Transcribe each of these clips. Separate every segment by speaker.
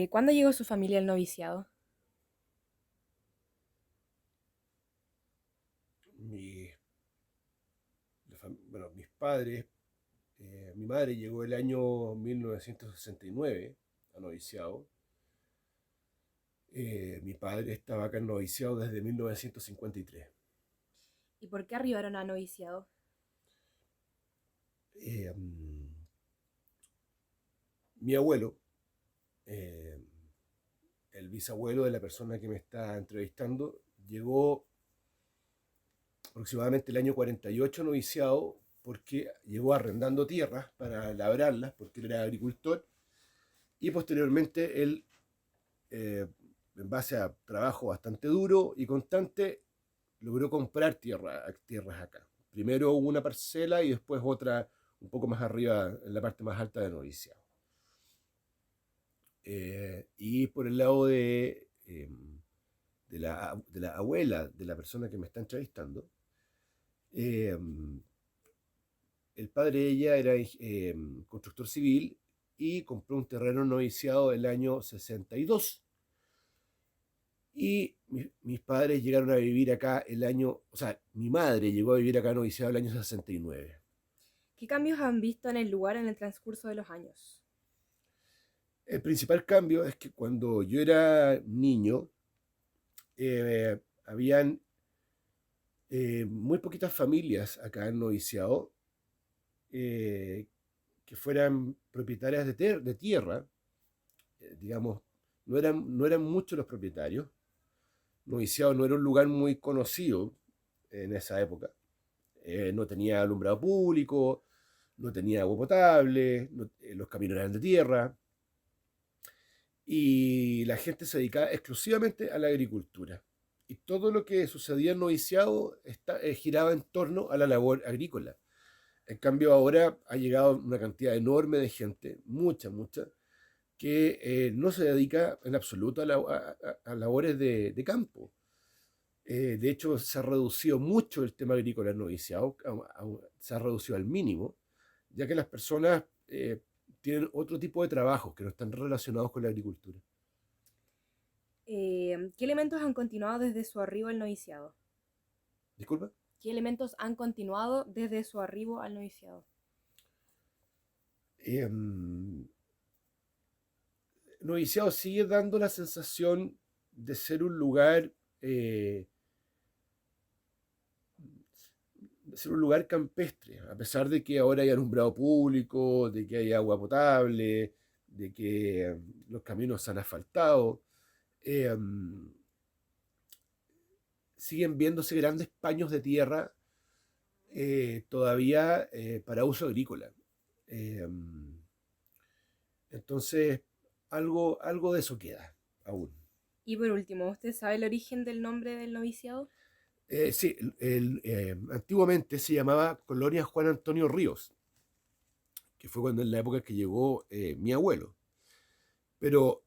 Speaker 1: ¿Cuándo llegó su familia al noviciado?
Speaker 2: Mi, bueno, mis padres, mi madre llegó el año 1969 a noviciado. Mi padre estaba acá en noviciado desde 1953.
Speaker 1: ¿Y por qué arribaron a noviciado?
Speaker 2: Eh, mm, Mi abuelo, eh, el bisabuelo de la persona que me está entrevistando, llegó aproximadamente el año 48 noviciado porque llegó arrendando tierras para labrarlas, porque él era agricultor, y posteriormente él, eh, en base a trabajo bastante duro y constante, logró comprar tierras acá. Primero una parcela y después otra un poco más arriba, en la parte más alta de noviciado. Y por el lado de la abuela de la persona que me está entrevistando, eh, el padre de ella era constructor civil y compró un terreno noviciado el año 62. Y mis padres llegaron a vivir acá el año, o sea, mi madre llegó a vivir acá noviciado el año 69.
Speaker 1: ¿Qué cambios han visto en el lugar en el transcurso de los años?
Speaker 2: El principal cambio es que cuando yo era niño, habían muy poquitas familias acá en Noviciado eh, que fueran propietarias de tierra, digamos, no eran muchos los propietarios. Noviciado no era un lugar muy conocido en esa época. No tenía alumbrado público, no tenía agua potable, los caminos eran de tierra y la gente se dedicaba exclusivamente a la agricultura. Y todo lo que sucedía en Noviciado giraba en torno a la labor agrícola. En cambio, ahora ha llegado una cantidad enorme de gente, mucha, que no se dedica en absoluto a labores de campo. De hecho, se ha reducido mucho el tema agrícola en noviciado, se ha reducido al mínimo, ya que las personas tienen otro tipo de trabajos que no están relacionados con la agricultura.
Speaker 1: ¿Qué elementos han continuado desde su arribo al noviciado?
Speaker 2: Disculpa.
Speaker 1: ¿Qué elementos han continuado desde su arribo al noviciado?
Speaker 2: Eh, Noviciado sigue dando la sensación de ser un lugar, campestre, a pesar de que ahora hay alumbrado público, de que hay agua potable, de que los caminos se han asfaltado. eh, Siguen viéndose grandes paños de tierra todavía para uso agrícola. Eh, entonces, algo de eso queda aún.
Speaker 1: Y por último, ¿usted sabe el origen del nombre del noviciado?
Speaker 2: Sí, antiguamente se llamaba Colonia Juan Antonio Ríos, que fue cuando en la época que llegó mi abuelo. Pero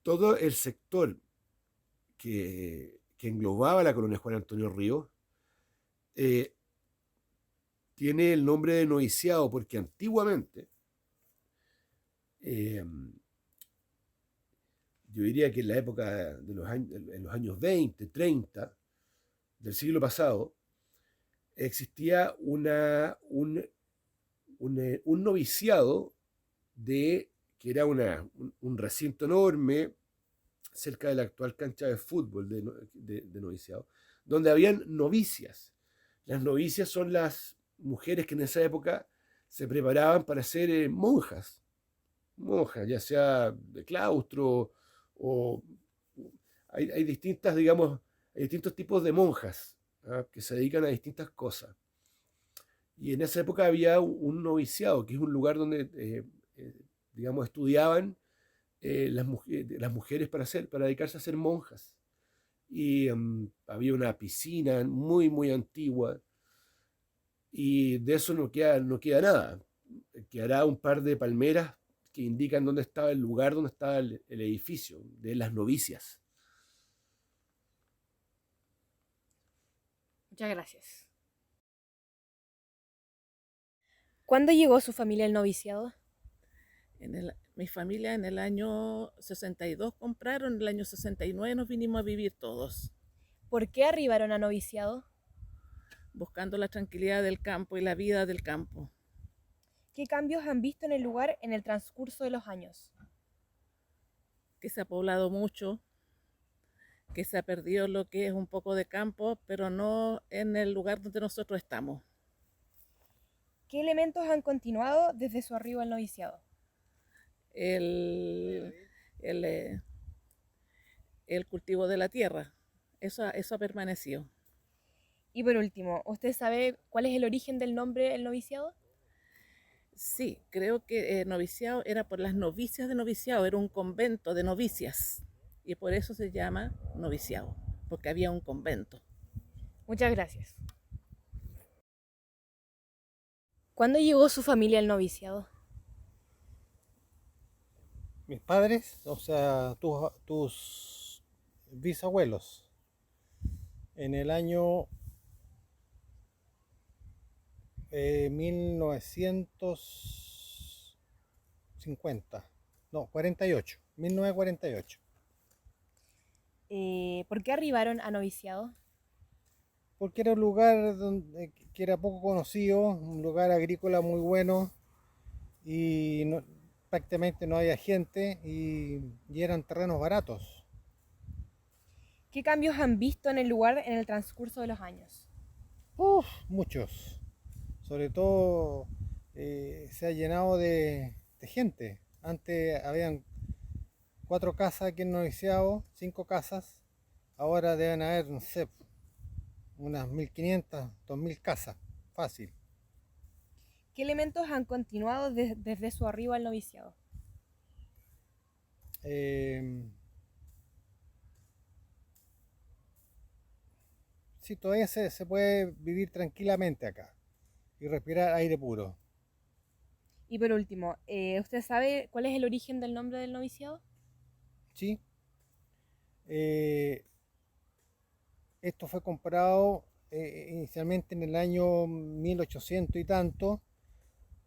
Speaker 2: todo el sector que englobaba la colonia Juan Antonio Ríos eh, tiene el nombre de noviciado porque antiguamente, eh, yo diría que en la época en los años 20, 30 del siglo pasado, existía un noviciado que era un recinto enorme cerca de la actual cancha de fútbol de noviciado, donde habían novicias. Las novicias son las mujeres que en esa época se preparaban para ser monjas, ya sea de claustro o hay distintas, digamos, hay distintos tipos de monjas, ¿ah? Que se dedican a distintas cosas. Y en esa época había un noviciado, que es un lugar donde, eh, digamos, estudiaban las mujeres para dedicarse a ser monjas. Y había una piscina muy antigua y de eso no queda nada. Quedará un par de palmeras que indican dónde estaba el lugar, donde estaba el edificio de las novicias.
Speaker 1: Muchas gracias. ¿Cuándo llegó su familia al noviciado?
Speaker 3: Mi familia en el año 62 compraron, en el año 69 nos vinimos a vivir todos,
Speaker 1: ¿Por qué arribaron a noviciado?
Speaker 3: buscando la tranquilidad del campo y la vida del campo.
Speaker 1: ¿Qué cambios han visto en el lugar en el transcurso de los años?
Speaker 3: Que se ha poblado mucho, que se ha perdido lo que es un poco de campo, pero no en el lugar donde nosotros estamos.
Speaker 1: ¿Qué elementos han continuado desde su arribo al noviciado?
Speaker 3: El, el, eh, el cultivo de la tierra, eso ha permanecido.
Speaker 1: Y por último, ¿usted sabe cuál es el origen del nombre del noviciado?
Speaker 3: Sí, creo que noviciado era por las novicias de noviciado, era un convento de novicias y por eso se llama noviciado, porque había un convento.
Speaker 1: Muchas gracias. ¿Cuándo llegó su familia al noviciado?
Speaker 4: Mis padres, o sea, tus bisabuelos, en el año 1950, no, 48, 1948,
Speaker 1: ¿Por qué arribaron a noviciado?
Speaker 4: porque era un lugar que era poco conocido, un lugar agrícola muy bueno y prácticamente no había gente y eran terrenos baratos.
Speaker 1: ¿Qué cambios han visto en el lugar en el transcurso de los años?
Speaker 4: Uf, muchos. Sobre todo se ha llenado de gente. Antes habían 4 casas aquí en Noviciado, 5 casas. Ahora deben haber, no sé, unas 1500, 2000 casas. Fácil.
Speaker 1: ¿Qué elementos han continuado desde su arribo al noviciado?
Speaker 4: Eh, sí, todavía se puede vivir tranquilamente acá y respirar aire puro.
Speaker 1: Y por último, ¿usted sabe cuál es el origen del nombre del noviciado?
Speaker 4: ¿Sí? Eh, Esto fue comprado inicialmente en el año 1800 y tanto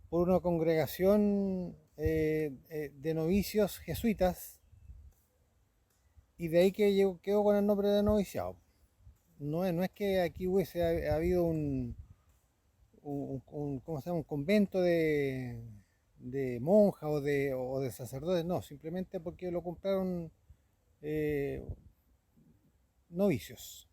Speaker 4: por una congregación de novicios jesuitas y de ahí que quedó con el nombre de noviciado. No es que aquí hubiese habido ¿cómo se llama? Un convento de monjas o de sacerdotes, no, simplemente porque lo compraron eh, novicios.